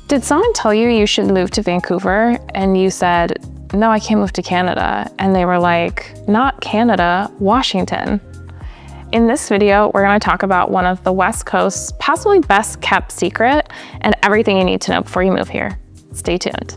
Did someone tell you you should move to Vancouver and you said, no, I can't move to Canada? And they were like, not Canada, Washington. In this video, we're going to talk about one of the West Coast's possibly best kept secret and everything you need to know before you move here. Stay tuned.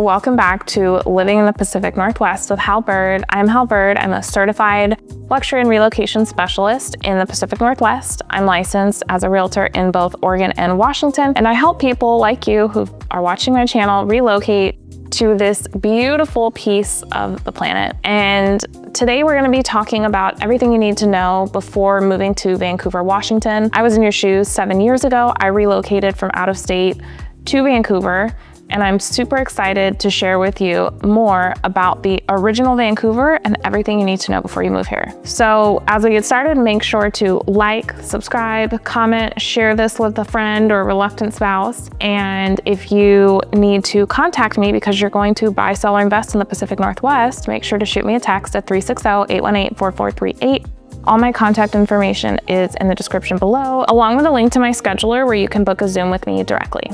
Welcome back to Living in the Pacific Northwest with Hal Byrd. I'm Hal Byrd. I'm a certified luxury and relocation specialist in the Pacific Northwest. I'm licensed as a realtor in both Oregon and Washington, and I help people like you who are watching my channel relocate to this beautiful piece of the planet. And today we're going to be talking about everything you need to know before moving to Vancouver, Washington. I was in your shoes 7 years ago. I relocated from out of state to Vancouver, and I'm super excited to share with you more about the original Vancouver and everything you need to know before you move here. So as we get started, make sure to like, subscribe, comment, share this with a friend or reluctant spouse. And if you need to contact me because you're going to buy, sell, or invest in the Pacific Northwest, make sure to shoot me a text at 360-818-4438. All my contact information is in the description below, along with a link to my scheduler where you can book a Zoom with me directly.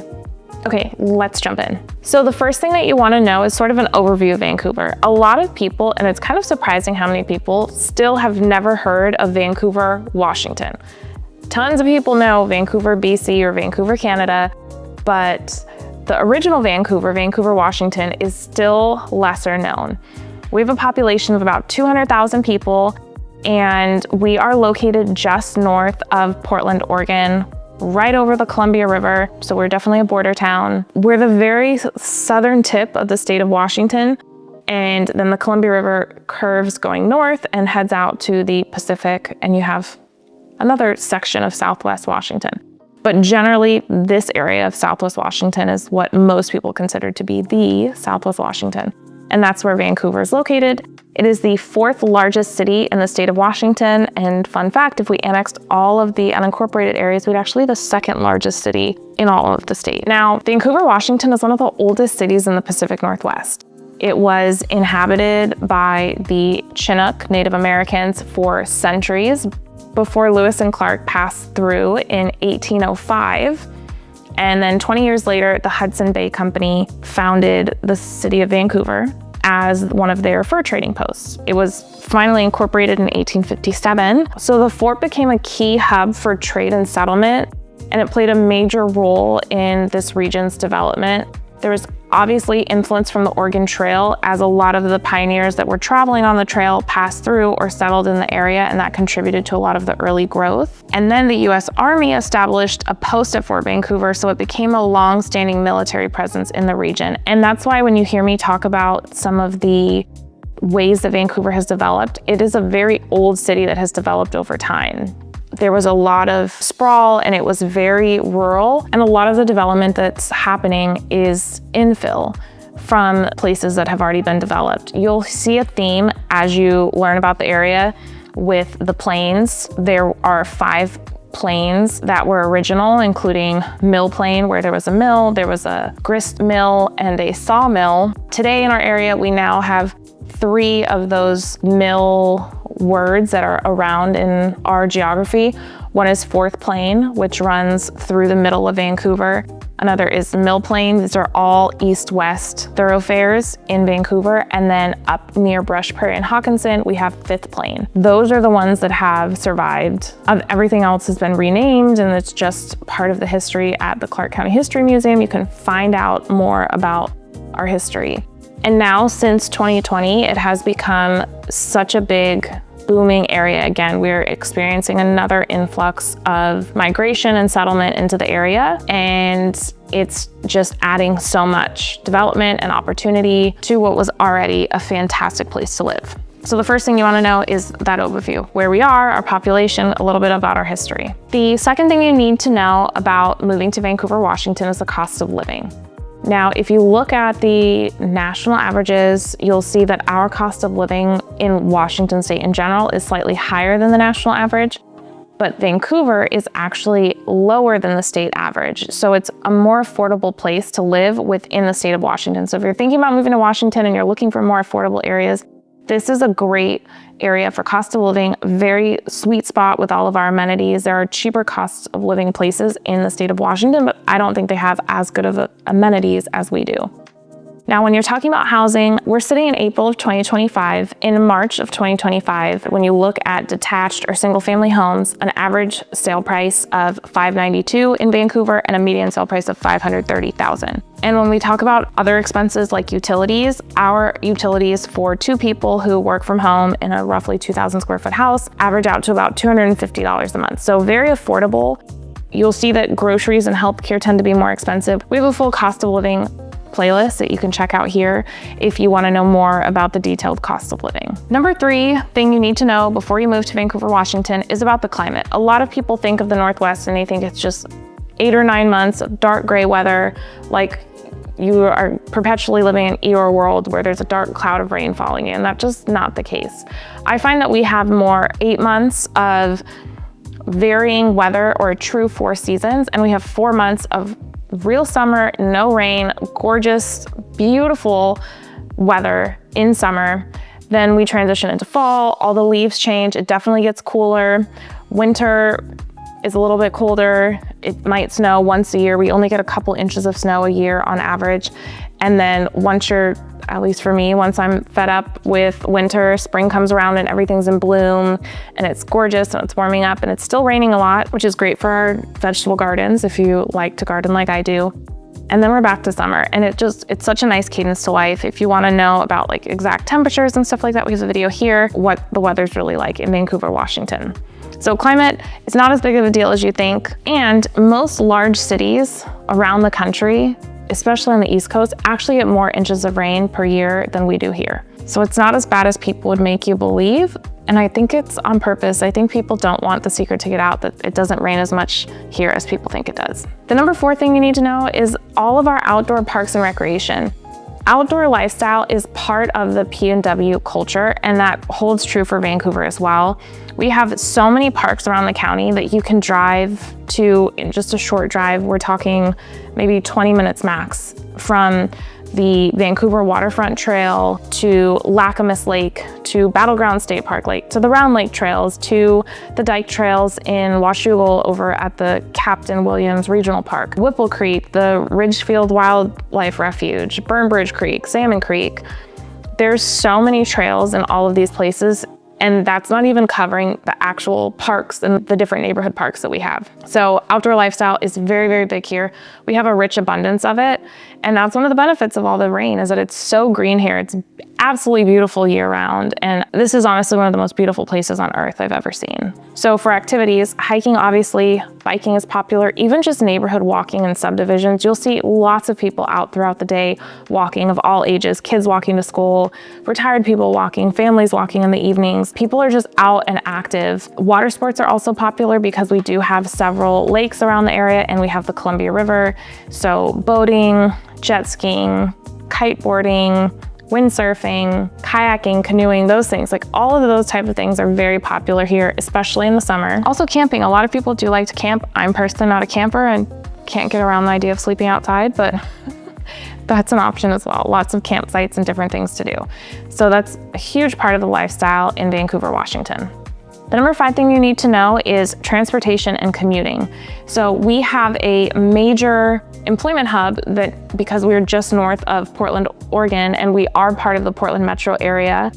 Okay, let's jump in. So the first thing that you want to know is sort of an overview of Vancouver. A lot of people, and it's kind of surprising how many people still have never heard of Vancouver, Washington. Tons of people know Vancouver, BC or Vancouver, Canada, but the original Vancouver, Vancouver, Washington is still lesser known. We have a population of about 200,000 people, and we are located just north of Portland, Oregon, right over the Columbia River, so we're definitely a border town. We're the very southern tip of the state of Washington, and then the Columbia River curves going north and heads out to the Pacific, and you have another section of Southwest Washington. But generally, this area of Southwest Washington is what most people consider to be the Southwest Washington, and that's where Vancouver is located. It is the fourth largest city in the state of Washington, and fun fact, if we annexed all of the unincorporated areas, we'd actually be the second largest city in all of the state. Now, Vancouver, Washington is one of the oldest cities in the Pacific Northwest. It was inhabited by the Chinook Native Americans for centuries before Lewis and Clark passed through in 1805. And then 20 years later, the Hudson Bay Company founded the city of Vancouver as one of their fur trading posts. It was finally incorporated in 1857. So the fort became a key hub for trade and settlement, and it played a major role in this region's development. There was obviously influence from the Oregon Trail, as a lot of the pioneers that were traveling on the trail passed through or settled in the area, and that contributed to a lot of the early growth. And then the US Army established a post at Fort Vancouver, so it became a long-standing military presence in the region. And that's why when you hear me talk about some of the ways that Vancouver has developed, it is a very old city that has developed over time. There was a lot of sprawl and it was very rural, and a lot of the development that's happening is infill from places that have already been developed. You'll see a theme as you learn about the area with the plains. There are 5 plains that were original, including Mill Plain, where there was a mill, there was a grist mill, and a sawmill. Today in our area, we now have 3 of those mill words that are around in our geography. One is Fourth Plain, which runs through the middle of Vancouver. Another is Mill Plain. These are all east-west thoroughfares in Vancouver. And then up near Brush Prairie and Hawkinson, we have Fifth Plain. Those are the ones that have survived. Everything else has been renamed, and it's just part of the history at the Clark County History Museum. You can find out more about our history. And now, since 2020, it has become such a big booming area. Again, we're experiencing another influx of migration and settlement into the area, and it's just adding so much development and opportunity to what was already a fantastic place to live. So the first thing you want to know is that overview, where we are, our population, a little bit about our history. The second thing you need to know about moving to Vancouver, Washington is the cost of living. Now, if you look at the national averages, you'll see that our cost of living in Washington state in general is slightly higher than the national average, but Vancouver is actually lower than the state average. So it's a more affordable place to live within the state of Washington. So if you're thinking about moving to Washington and you're looking for more affordable areas, this is a great area for cost of living, very sweet spot with all of our amenities. There are cheaper cost of living places in the state of Washington, but I don't think they have as good of amenities as we do. Now, when you're talking about housing, we're sitting in April of 2025. In March of 2025, when you look at detached or single family homes, an average sale price of $592,000 in Vancouver and a median sale price of $530,000. And when we talk about other expenses like utilities, our utilities for two people who work from home in a roughly 2,000 square foot house average out to about $250 a month. So very affordable. You'll see that groceries and healthcare tend to be more expensive. We have a full cost of living playlist that you can check out here if you want to know more about the detailed cost of living. Number 3 thing you need to know before you move to Vancouver, Washington is about the climate. A lot of people think of the Northwest and they think it's just 8 or 9 months of dark gray weather, like you are perpetually living in Eeyore world where there's a dark cloud of rain falling in. That's just not the case. I find that we have more 8 months of varying weather or a true 4 seasons, and we have 4 months of real summer, no rain, gorgeous, beautiful weather in summer. Then we transition into fall, all the leaves change, it definitely gets cooler. Winter is a little bit colder. It might snow once a year. We only get a couple inches of snow a year on average. And then once you're, at least for me, once I'm fed up with winter, spring comes around and everything's in bloom and it's gorgeous and it's warming up and it's still raining a lot, which is great for our vegetable gardens if you like to garden like I do. And then we're back to summer, and it's such a nice cadence to life. If you want to know about like exact temperatures and stuff like that, we have a video here, what the weather's really like in Vancouver, Washington. So climate is not as big of a deal as you think, and most large cities around the country, especially on the East Coast, actually get more inches of rain per year than we do here. So it's not as bad as people would make you believe. And I think it's on purpose. I think people don't want the secret to get out that it doesn't rain as much here as people think it does. The number 4 thing you need to know is all of our outdoor parks and recreation. Outdoor lifestyle is part of the PNW culture, and that holds true for Vancouver as well. We have so many parks around the county that you can drive to in just a short drive. We're talking maybe 20 minutes max, from the Vancouver Waterfront Trail to Lacamas Lake to Battleground State Park Lake to the Round Lake Trails to the Dike Trails in Washougal over at the Captain Williams Regional Park, Whipple Creek, the Ridgefield Wildlife Refuge, Burnbridge Creek, Salmon Creek. There's so many trails in all of these places, and that's not even covering the actual parks and the different neighborhood parks that we have. So outdoor lifestyle is very, very big here. We have a rich abundance of it. And that's one of the benefits of all the rain, is that it's so green here. It's absolutely beautiful year round. And this is honestly one of the most beautiful places on earth I've ever seen. So for activities, hiking, obviously, biking is popular, even just neighborhood walking in subdivisions. You'll see lots of people out throughout the day walking, of all ages, kids walking to school, retired people walking, families walking in the evenings. People are just out and active. Water sports are also popular because we do have several lakes around the area, and we have the Columbia River. So boating, jet skiing, kiteboarding, windsurfing, kayaking, canoeing, those things, like all of those type of things are very popular here, especially in the summer. Also camping, a lot of people do like to camp. I'm personally not a camper and can't get around the idea of sleeping outside, but that's an option as well. Lots of campsites and different things to do. So that's a huge part of the lifestyle in Vancouver, Washington. The number 5 thing you need to know is transportation and commuting. So we have a major employment hub that, because we're just north of Portland, Oregon, and we are part of the Portland metro area,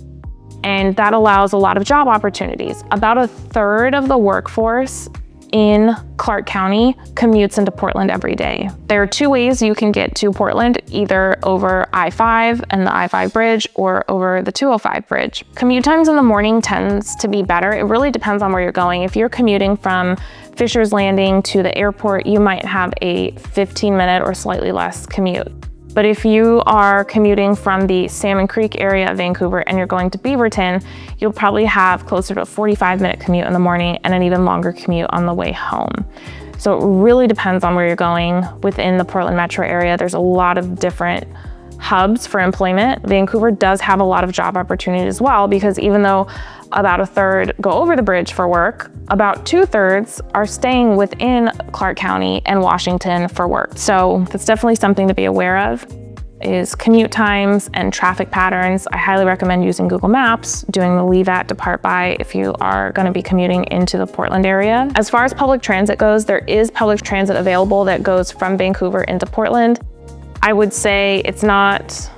and that allows a lot of job opportunities. About a third of the workforce in Clark County commutes into Portland every day. There are 2 ways you can get to Portland, either over I-5 and the I-5 bridge or over the 205 bridge. Commute times in the morning tends to be better. It really depends on where you're going. If you're commuting from Fisher's Landing to the airport, you might have a 15-minute or slightly less commute. But if you are commuting from the Salmon Creek area of Vancouver and you're going to Beaverton, you'll probably have closer to a 45-minute commute in the morning and an even longer commute on the way home. So it really depends on where you're going. Within the Portland metro area, there's a lot of different hubs for employment. Vancouver does have a lot of job opportunity as well, because even though about a third go over the bridge for work, about 2/3 are staying within Clark County and Washington for work. So that's definitely something to be aware of, is commute times and traffic patterns. I highly recommend using Google Maps, doing the leave at, depart by if you are going to be commuting into the Portland area. As far as public transit goes, there is public transit available that goes from Vancouver into Portland. I would say it's not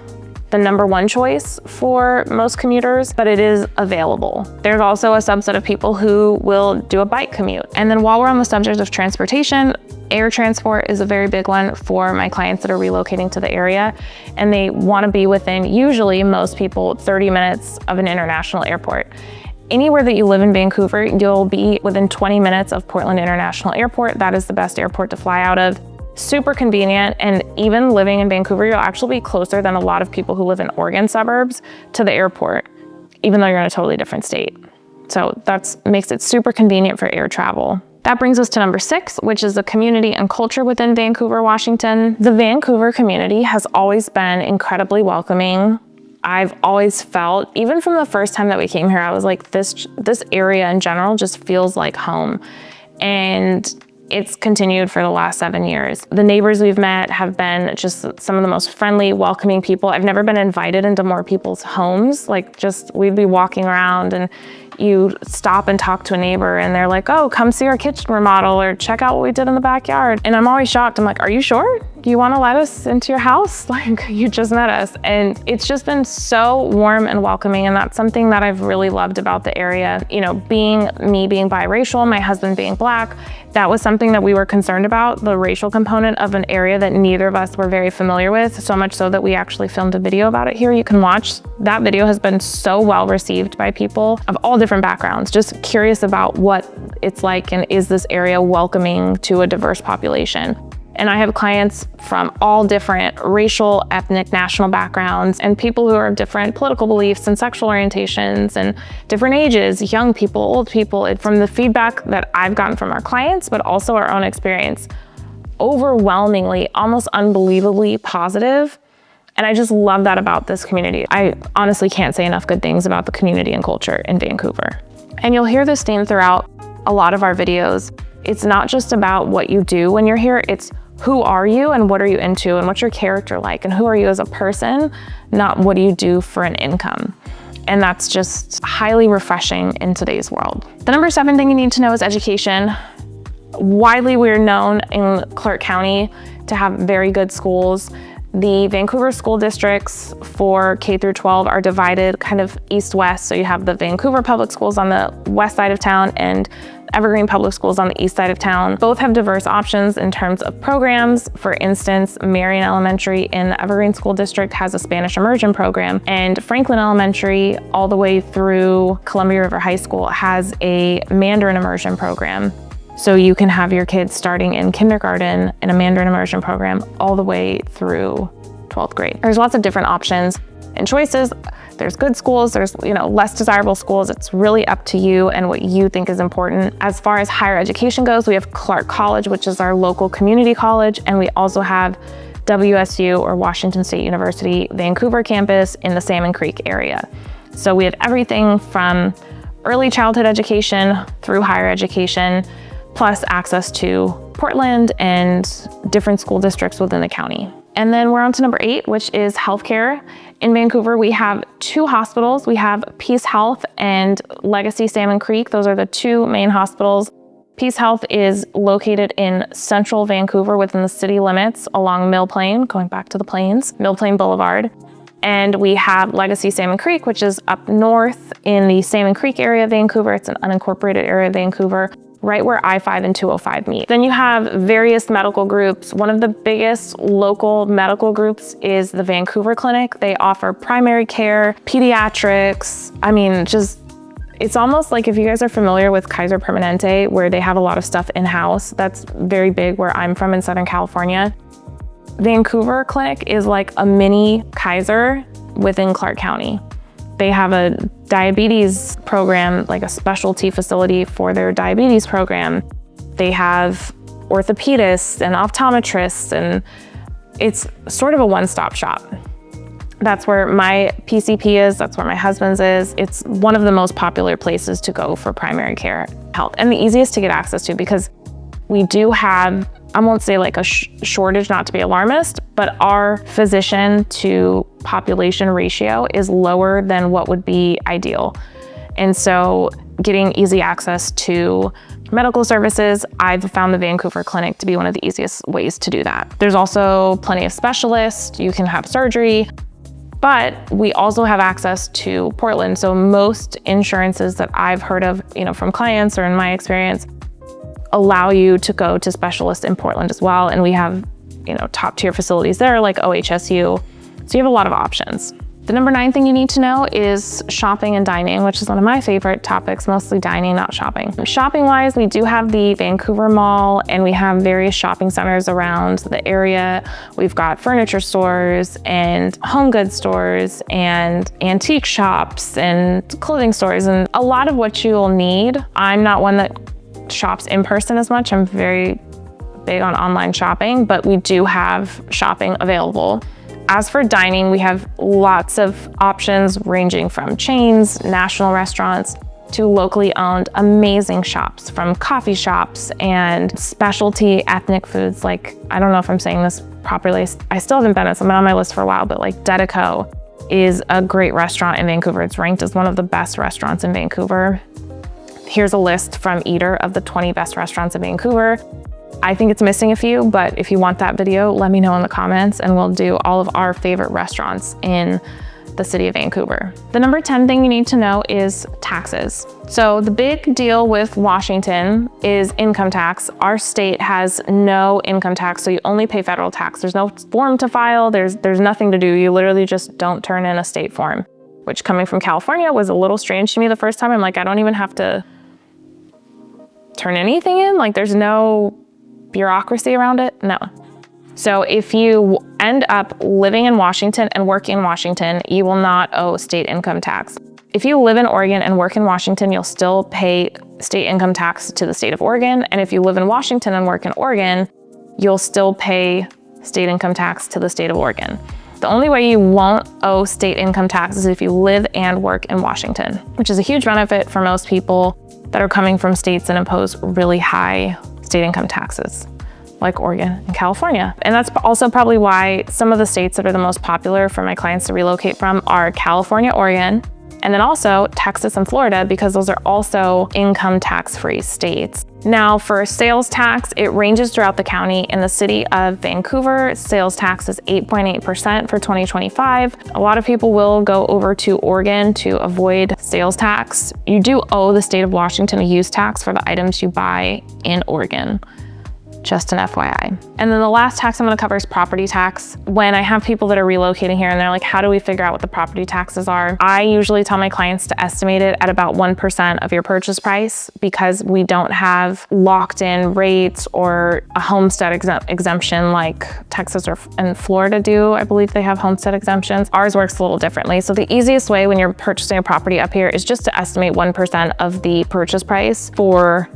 the #1 choice for most commuters, but it is available. There's also a subset of people who will do a bike commute. And then while we're on the subject of transportation, air transport is a very big one for my clients that are relocating to the area, and they want to be within, usually most people, 30 minutes of an international airport. Anywhere that you live in Vancouver, you'll be within 20 minutes of Portland International Airport. That is the best airport to fly out of. Super convenient, and even living in Vancouver, you'll actually be closer than a lot of people who live in Oregon suburbs to the airport, even though you're in a totally different state. So that makes it super convenient for air travel. That brings us to number 6, which is the community and culture within Vancouver, Washington. The Vancouver community has always been incredibly welcoming. I've always felt, even from the first time that we came here, I was like, this area in general just feels like home. And it's continued for the last 7 years. The neighbors we've met have been just some of the most friendly, welcoming people. I've never been invited into more people's homes. Like, just, we'd be walking around and you stop and talk to a neighbor and they're like, oh, come see our kitchen remodel or check out what we did in the backyard. And I'm always shocked. I'm like, are you sure? Do you want to let us into your house? Like, you just met us. And it's just been so warm and welcoming. And that's something that I've really loved about the area. You know, being biracial, my husband being Black, that was something that we were concerned about, the racial component of an area that neither of us were very familiar with, so much so that we actually filmed a video about it here. You can watch. That video has been so well received by people of all different backgrounds, just curious about what it's like and is this area welcoming to a diverse population. And I have clients from all different racial, ethnic, national backgrounds, and people who are of different political beliefs and sexual orientations and different ages, young people, old people. From the feedback that I've gotten from our clients, but also our own experience, overwhelmingly, almost unbelievably positive. And I just love that about this community. I honestly can't say enough good things about the community and culture in Vancouver. And you'll hear this theme throughout a lot of our videos. It's not just about what you do when you're here, it's who are you and what are you into and what's your character like and who are you as a person, not what do you do for an income. And that's just highly refreshing in today's world. The number 7 thing you need to know is education. Widely, we're known in Clark County to have very good schools. The Vancouver school districts for K through 12 are divided kind of east-west. So you have the Vancouver public schools on the west side of town and Evergreen Public Schools on the east side of town. Both have diverse options in terms of programs. For instance, Marion Elementary in the Evergreen School District has a Spanish immersion program, and Franklin Elementary all the way through Columbia River High School has a Mandarin immersion program. So you can have your kids starting in kindergarten in a Mandarin immersion program all the way through 12th grade. There's lots of different options and choices. There's good schools, there's less desirable schools. It's really up to you and what you think is important. As far as higher education goes, we have Clark College, which is our local community college, and we also have WSU, or Washington State University, Vancouver campus in the Salmon Creek area. So we have everything from early childhood education through higher education, plus access to Portland and different school districts within the county. And then we're on to number 8, which is healthcare. In Vancouver, we have 2 hospitals. We have Peace Health and Legacy Salmon Creek. Those are the 2 main hospitals. Peace Health is located in central Vancouver within the city limits along Mill Plain, going back to the plains, Mill Plain Boulevard. And we have Legacy Salmon Creek, which is up north in the Salmon Creek area of Vancouver. It's an unincorporated area of Vancouver, right where I-5 and 205 meet. Then you have various medical groups. One of the biggest local medical groups is the Vancouver Clinic. They offer primary care, pediatrics. I mean, it's almost like if you guys are familiar with Kaiser Permanente, where they have a lot of stuff in-house. That's very big where I'm from in Southern California. Vancouver Clinic is like a mini Kaiser within Clark County. They have a diabetes program, like a specialty facility for their diabetes program. They have orthopedists and optometrists, and it's sort of a one-stop shop. That's where my PCP is, that's where my husband's is. It's one of the most popular places to go for primary care health, and the easiest to get access to, because we do have, I won't say like a shortage, not to be alarmist, but our physician to population ratio is lower than what would be ideal. And so getting easy access to medical services, I've found the Vancouver clinic to be one of the easiest ways to do that. There's also plenty of specialists, you can have surgery, but we also have access to Portland. So most insurances that I've heard of, from clients or in my experience, allow you to go to specialists in Portland as well. And we have, top tier facilities there like OHSU. So you have a lot of options. The number 9 thing you need to know is shopping and dining, which is one of my favorite topics, mostly dining, not shopping. Shopping wise, we do have the Vancouver Mall, and we have various shopping centers around the area. We've got furniture stores and home goods stores and antique shops and clothing stores and a lot of what you'll need. I'm not one that shops in person as much. I'm very big on online shopping, but we do have shopping available. As for dining, we have lots of options ranging from chains, national restaurants, to locally owned amazing shops, from coffee shops and specialty ethnic foods. Like, I don't know if I'm saying this properly. I still haven't been, it's been on my list for a while, but like Dedico is a great restaurant in Vancouver. It's ranked as one of the best restaurants in Vancouver. Here's a list from Eater of the 20 best restaurants in Vancouver. I think it's missing a few, but if you want that video, let me know in the comments and we'll do all of our favorite restaurants in the city of Vancouver. The number 10 thing you need to know is taxes. So the big deal with Washington is income tax. Our state has no income tax, so you only pay federal tax. There's no form to file, there's nothing to do. You literally just don't turn in a state form, which coming from California was a little strange to me the first time. I'm like, I don't even have to turn anything in? Like, there's no bureaucracy around it? No. So if you end up living in Washington and work in Washington, you will not owe state income tax. If you live in Oregon and work in Washington, you'll still pay state income tax to the state of Oregon. And if you live in Washington and work in Oregon, you'll still pay state income tax to the state of Oregon. The only way you won't owe state income tax is if you live and work in Washington, which is a huge benefit for most people that are coming from states that impose really high state income taxes, like Oregon and California. And that's also probably why some of the states that are the most popular for my clients to relocate from are California, Oregon, and then also Texas and Florida, because those are also income tax-free states. Now for sales tax, it ranges throughout the county. In the city of Vancouver, sales tax is 8.8% for 2025. A lot of people will go over to Oregon to avoid sales tax. You do owe the state of Washington a use tax for the items you buy in Oregon. Just an FYI. And then the last tax I'm gonna cover is property tax. When I have people that are relocating here and they're like, how do we figure out what the property taxes are? I usually tell my clients to estimate it at about 1% of your purchase price, because we don't have locked in rates or a homestead exemption like Texas and Florida do. I believe they have homestead exemptions. Ours works a little differently. So the easiest way when you're purchasing a property up here is just to estimate 1% of the purchase price for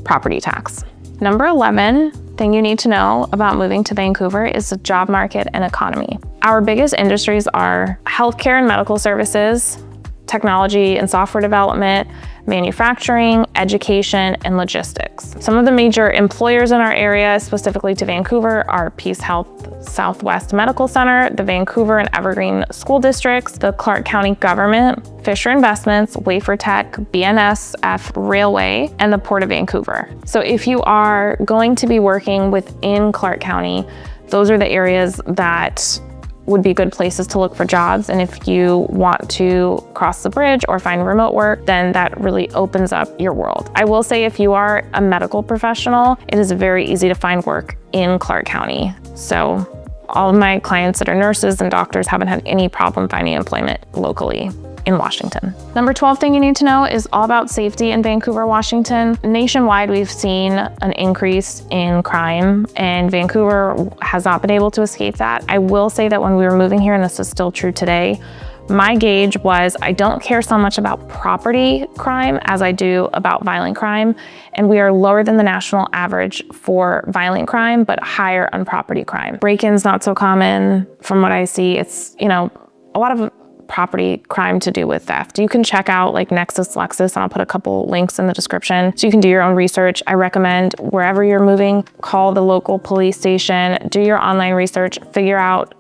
property tax. Number 11 thing you need to know about moving to Vancouver is the job market and economy. Our biggest industries are healthcare and medical services, technology and software development, manufacturing, education, and logistics. Some of the major employers in our area, specifically to Vancouver, are Peace Health Southwest Medical Center, the Vancouver and Evergreen School Districts, the Clark County Government, Fisher Investments, Wafer Tech, BNSF Railway, and the Port of Vancouver. So if you are going to be working within Clark County, those are the areas that would be good places to look for jobs. And if you want to cross the bridge or find remote work, then that really opens up your world. I will say, if you are a medical professional, it is very easy to find work in Clark County. So all of my clients that are nurses and doctors haven't had any problem finding employment locally in Washington. Number 12 thing you need to know is all about safety in Vancouver, Washington. Nationwide, we've seen an increase in crime, and Vancouver has not been able to escape that. I will say that when we were moving here, and this is still true today, My gauge was I don't care so much about property crime as I do about violent crime. And we are lower than the national average for violent crime, but higher on property crime. Break-ins not so common from what I see. It's, a lot of property crime to do with theft. You can check out like Nexus Lexus, and I'll put a couple links in the description so you can do your own research. I recommend wherever you're moving, call the local police station, do your online research, figure out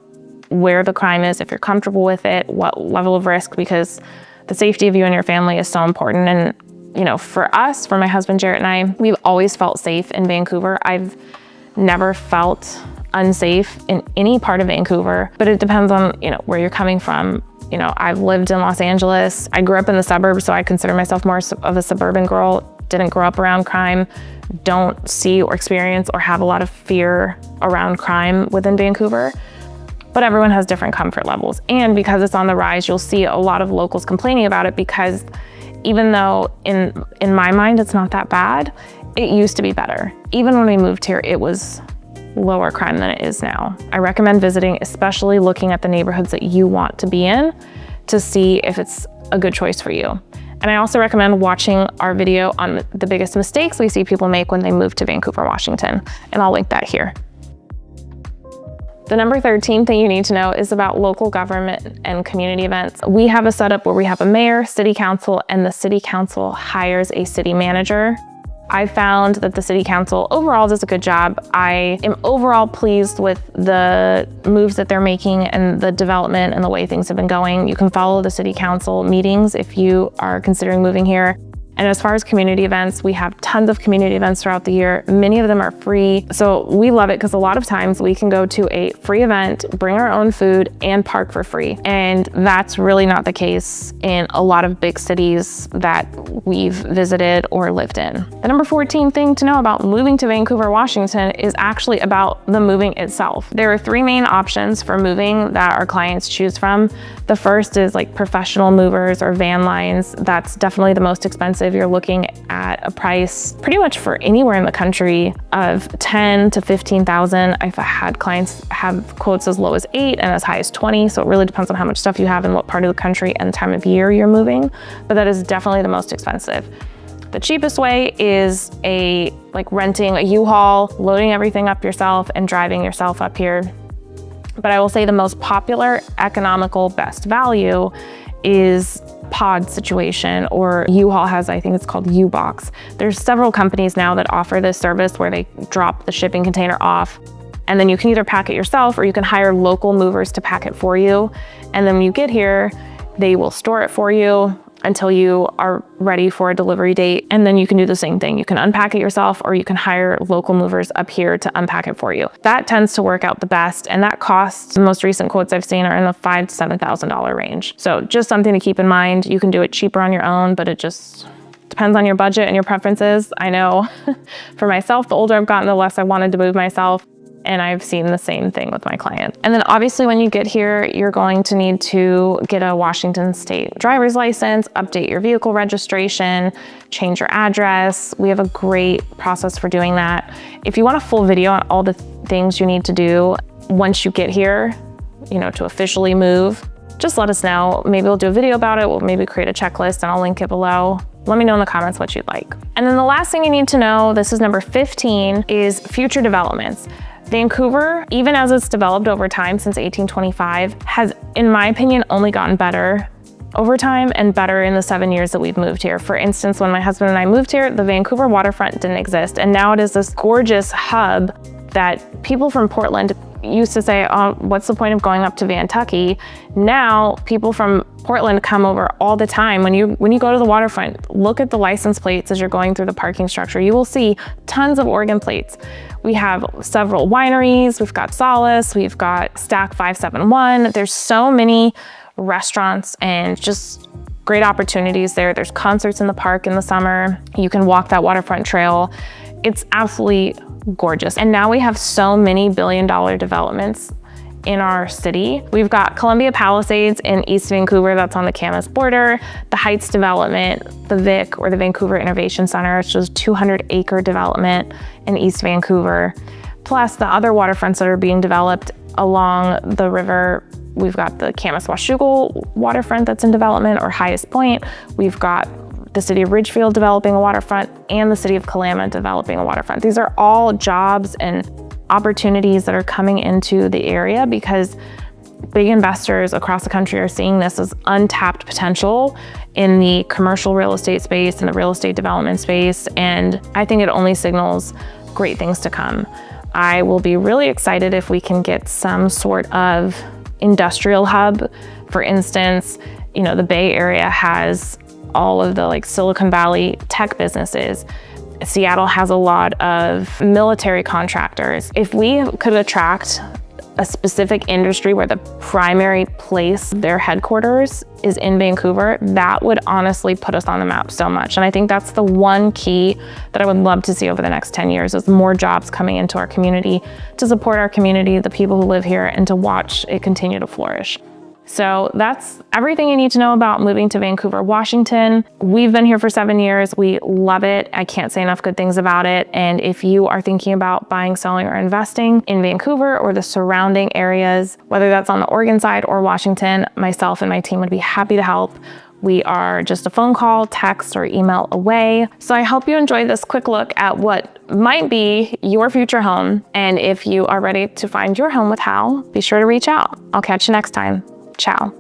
where the crime is, if you're comfortable with it, what level of risk, because the safety of you and your family is so important. And for us, for my husband Jarrett and I, we've always felt safe in Vancouver. I've never felt unsafe in any part of Vancouver, but it depends on, where you're coming from. I've lived in Los Angeles. I grew up in the suburbs, so I consider myself more of a suburban girl. Didn't grow up around crime. Don't see or experience or have a lot of fear around crime within Vancouver. But everyone has different comfort levels. And because it's on the rise, you'll see a lot of locals complaining about it, because even though in my mind, it's not that bad, it used to be better. Even when we moved here, it was lower crime than it is now. I recommend visiting, especially looking at the neighborhoods that you want to be in to see if it's a good choice for you. And I also recommend watching our video on the biggest mistakes we see people make when they move to Vancouver, Washington. And I'll link that here. The number 13 thing you need to know is about local government and community events. We have a setup where we have a mayor, city council, and the city council hires a city manager. I found that the city council overall does a good job. I am overall pleased with the moves that they're making and the development and the way things have been going. You can follow the city council meetings if you are considering moving here. And as far as community events, we have tons of community events throughout the year. Many of them are free. So we love it because a lot of times we can go to a free event, bring our own food, and park for free. And that's really not the case in a lot of big cities that we've visited or lived in. The number 14 thing to know about moving to Vancouver, Washington is actually about the moving itself. There are three main options for moving that our clients choose from. The first is like professional movers or van lines. That's definitely the most expensive. You're looking at a price pretty much for anywhere in the country of $10,000 to $15,000. I've had clients have quotes as low as $8,000 and as high as $20,000. So it really depends on how much stuff you have and what part of the country and time of year you're moving. But that is definitely the most expensive. The cheapest way is renting a U-Haul, loading everything up yourself and driving yourself up here. But I will say the most popular, economical, best value is pod situation, or U-Haul has, I think it's called U-Box. There's several companies now that offer this service where they drop the shipping container off, and then you can either pack it yourself or you can hire local movers to pack it for you. And then when you get here, they will store it for you until you are ready for a delivery date. And then you can do the same thing. You can unpack it yourself, or you can hire local movers up here to unpack it for you. That tends to work out the best. And that costs, the most recent quotes I've seen are in the $5,000 to $7,000 range. So just something to keep in mind. You can do it cheaper on your own, but it just depends on your budget and your preferences. I know for myself, the older I've gotten, the less I wanted to move myself. And I've seen the same thing with my client. And then obviously when you get here, you're going to need to get a Washington state driver's license, update your vehicle registration, change your address. We have a great process for doing that. If you want a full video on all the things you need to do once you get here, to officially move, just let us know. Maybe we'll do a video about it. We'll maybe create a checklist and I'll link it below. Let me know in the comments what you'd like. And then the last thing you need to know, this is number 15, is future developments. Vancouver, even as it's developed over time since 1825, has, in my opinion, only gotten better over time and better in the 7 years that we've moved here. For instance, when my husband and I moved here, the Vancouver waterfront didn't exist. And now it is this gorgeous hub that people from Portland used to say, oh, what's the point of going up to Vantucky? Now people from Portland come over all the time. When you go to the waterfront, look at the license plates as you're going through the parking structure. You will see tons of Oregon plates. We have several wineries. We've got Solace. We've got Stack 571. There's so many restaurants and just great opportunities there. There's concerts in the park in the summer. You can walk that waterfront trail. It's absolutely gorgeous. And now we have so many billion-dollar developments in our city. We've got Columbia Palisades in East Vancouver, that's on the Camas border. The Heights development, the VIC, or the Vancouver Innovation Center, which is 200-acre development in East Vancouver. Plus the other waterfronts that are being developed along the river We've got the Camas-Washougal waterfront that's in development, or Highest Point. We've got the city of Ridgefield developing a waterfront, and the city of Kalama developing a waterfront. These are all jobs and opportunities that are coming into the area because big investors across the country are seeing this as untapped potential in the commercial real estate space and the real estate development space. And I think it only signals great things to come. I will be really excited if we can get some sort of industrial hub. For instance, the Bay Area has all of the Silicon Valley tech businesses. Seattle has a lot of military contractors. If we could attract a specific industry where the primary place, their headquarters is in Vancouver, that would honestly put us on the map so much. And I think that's the one key that I would love to see over the next 10 years is more jobs coming into our community to support our community, the people who live here, and to watch it continue to flourish. So that's everything you need to know about moving to Vancouver, Washington. We've been here for 7 years. We love it. I can't say enough good things about it. And if you are thinking about buying, selling, or investing in Vancouver or the surrounding areas, whether that's on the Oregon side or Washington, myself and my team would be happy to help. We are just a phone call, text, or email away. So I hope you enjoyed this quick look at what might be your future home. And if you are ready to find your home with Hal, be sure to reach out. I'll catch you next time. Ciao.